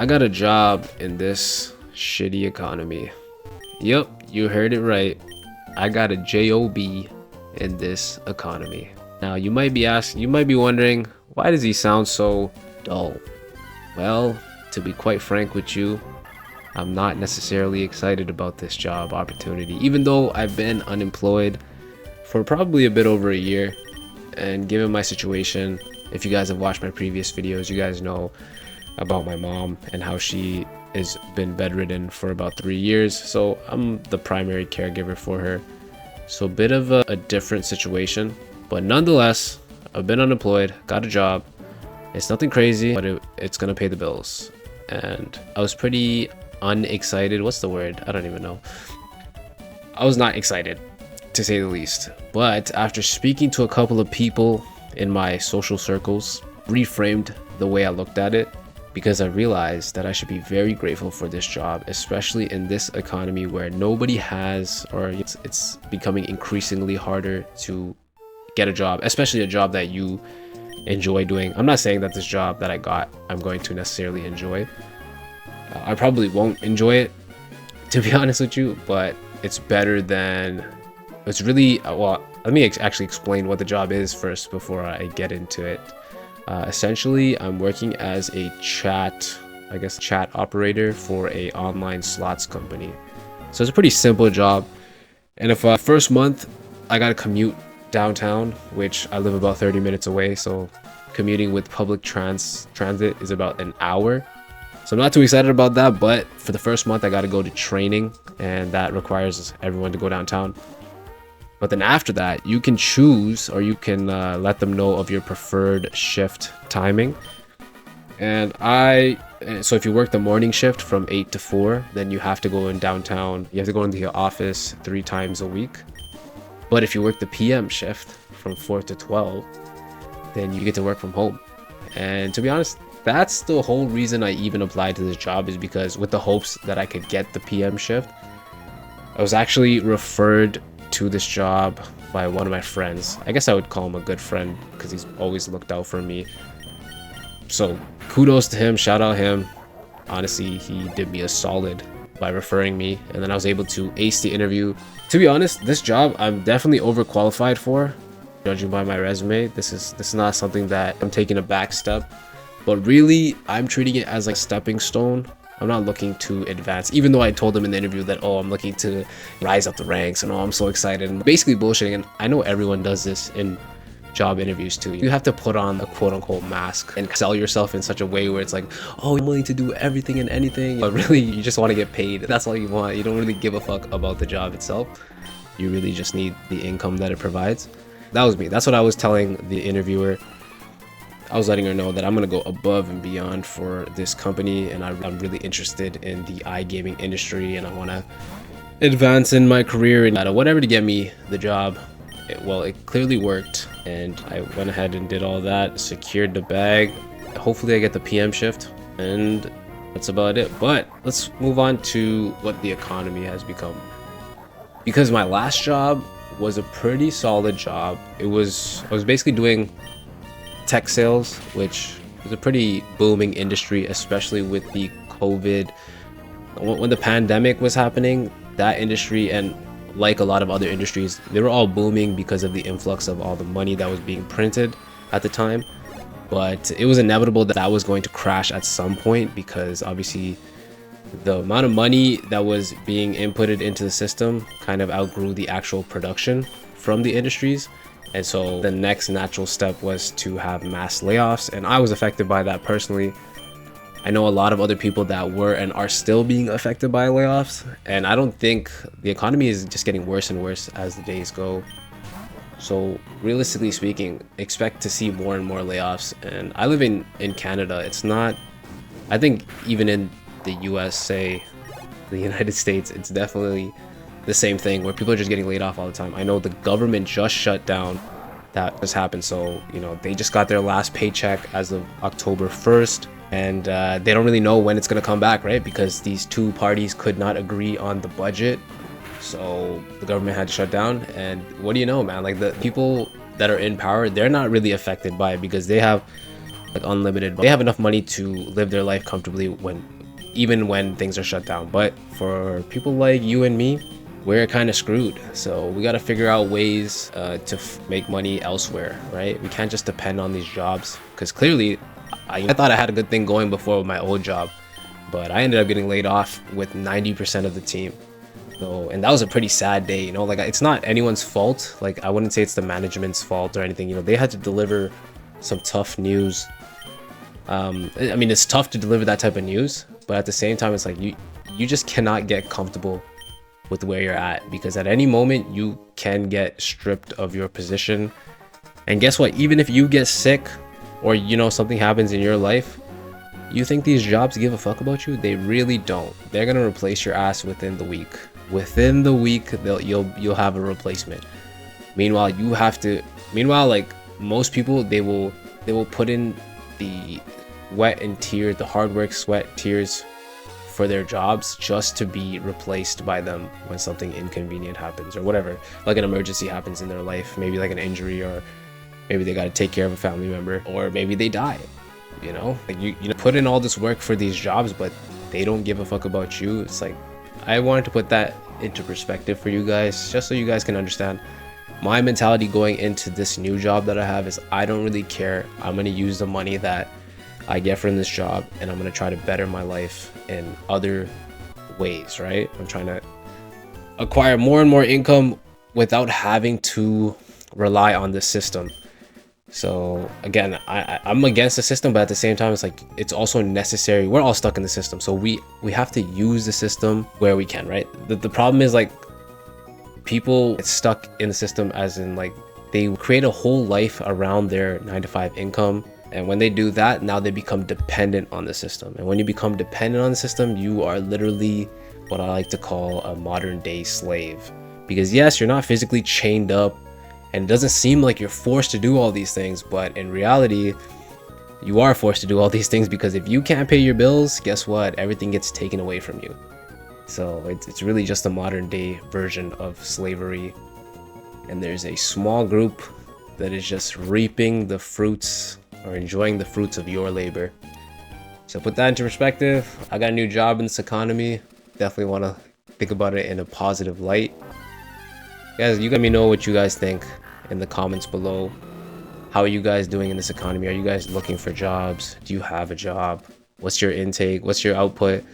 I got a job in this shitty economy. Yep, you heard it right. I got a job in this economy. Now you might be wondering, why does he sound so dull? Well, to be quite frank with you, I'm not necessarily excited about this job opportunity, even though I've been unemployed for probably a bit over a year. And given my situation, if you guys have watched my previous videos, you guys know about my mom and how she has been bedridden for about 3 years. So I'm the primary caregiver for her. So a bit of a different situation, but nonetheless, I've been unemployed, got a job. It's nothing crazy, but it's gonna pay the bills. And I was pretty unexcited. What's the word? I don't even know. I was not excited, to say the least. But after speaking to a couple of people in my social circles, reframed the way I looked at it, because I realized that I should be very grateful for this job, especially in this economy where nobody has, or it's becoming increasingly harder to get a job, especially a job that you enjoy doing. I'm not saying that this job that I got, I'm going to necessarily enjoy. I probably won't enjoy it, to be honest with you, but it's better than, it's really, well, let me actually explain what the job is first before I get into it. Essentially, I'm working as a chat operator for a online slots company. So it's a pretty simple job. And if first month I gotta commute downtown, which I live about 30 minutes away, so commuting with public transit is about an hour. So I'm not too excited about that, but for the first month I gotta go to training, and that requires everyone to go downtown. But then after that, you can choose, or you can let them know of your preferred shift timing. And so if you work the morning shift from 8 to 4, then you have to go in downtown. You have to go into your office 3 times a week. But if you work the PM shift from 4 to 12, then you get to work from home. And to be honest, that's the whole reason I even applied to this job, is because with the hopes that I could get the PM shift. I was actually referred to this job by one of my friends. I guess I would call him a good friend because he's always looked out for me. So kudos to him, shout out him. Honestly, he did me a solid by referring me, and then I was able to ace the interview. To be honest, this job I'm definitely overqualified for, judging by my resume. This is not something that I'm taking a back step, but really I'm treating it as like a stepping stone. I'm not looking to advance, even though I told them in the interview that, oh, I'm looking to rise up the ranks and oh, I'm so excited, and basically bullshitting. And I know everyone does this in job interviews too. You have to put on a quote unquote mask and sell yourself in such a way where it's like, oh, I'm willing to do everything and anything, but really you just want to get paid. That's all you want. You don't really give a fuck about the job itself. You really just need the income that it provides. That was me. That's what I was telling the interviewer. I was letting her know that I'm going to go above and beyond for this company, and I'm really interested in the iGaming industry, and I want to advance in my career and whatever to get me the job. Well, it clearly worked, and I went ahead and did all that, secured the bag. Hopefully I get the PM shift, and that's about it. But let's move on to what the economy has become. Because my last job was a pretty solid job. I was basically doing tech sales, which is a pretty booming industry, especially with the COVID. When the pandemic was happening, that industry, and like a lot of other industries, they were all booming because of the influx of all the money that was being printed at the time. But it was inevitable that that was going to crash at some point, because obviously the amount of money that was being inputted into the system kind of outgrew the actual production from the industries. And so the next natural step was to have mass layoffs, and I was affected by that personally. I know a lot of other people that were and are still being affected by layoffs, and I don't think the economy is just getting worse and worse as the days go. So realistically speaking, expect to see more and more layoffs. And I live in Canada. It's not, I think even in the USA, the United States, it's definitely the same thing where people are just getting laid off all the time. I know the government just shut down. That just happened. So, you know, they just got their last paycheck as of October 1st. And they don't really know when it's going to come back, right? Because these two parties could not agree on the budget. So the government had to shut down. And what do you know, man? Like, the people that are in power, they're not really affected by it because they have like unlimited. They have enough money to live their life comfortably even when things are shut down. But for people like you and me, we're kind of screwed. So we got to figure out ways to make money elsewhere, right? We can't just depend on these jobs, because clearly I thought I had a good thing going before with my old job, but I ended up getting laid off with 90% of the team. So, and that was a pretty sad day, you know, like it's not anyone's fault. Like I wouldn't say it's the management's fault or anything, you know, they had to deliver some tough news. I mean, it's tough to deliver that type of news, but at the same time, it's like you just cannot get comfortable with where you're at, because at any moment you can get stripped of your position. And guess what? Even if you get sick or, you know, something happens in your life, you think these jobs give a fuck about you? They really don't. They're gonna replace your ass within the week. Within the week, you'll have a replacement. Meanwhile, like most people, they will put in the the hard work, sweat, tears for their jobs just to be replaced by them when something inconvenient happens or whatever, like an emergency happens in their life, maybe like an injury, or maybe they got to take care of a family member, or maybe they die, you know. Like you put in all this work for these jobs, but they don't give a fuck about you. It's like, I wanted to put that into perspective for you guys, just so you guys can understand. My mentality going into this new job that I have is I don't really care. I'm going to use the money that I get from this job, and I'm going to try to better my life in other ways, right? I'm trying to acquire more and more income without having to rely on the system. So again, I'm against the system, but at the same time, it's like, it's also necessary. We're all stuck in the system, so we have to use the system where we can, right? The problem is, like, people get stuck in the system, as in, like, they create a whole life around their 9-to-5 income, and when they do that, now they become dependent on the system. And when you become dependent on the system, you are literally what I like to call a modern day slave. Because yes, you're not physically chained up, and it doesn't seem like you're forced to do all these things, but in reality, you are forced to do all these things, because if you can't pay your bills, guess what? Everything gets taken away from you. So it's really just a modern day version of slavery. And there's a small group that is just reaping the fruits, or enjoying the fruits of your labor. So put that into perspective. I got a new job in this economy. Definitely want to think about it in a positive light. Guys, you let me know what you guys think in the comments below. How are you guys doing in this economy? Are you guys looking for jobs? Do you have a job? What's your intake? What's your output?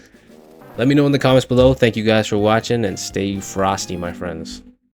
Let me know in the comments below. Thank you guys for watching, and stay frosty, my friends.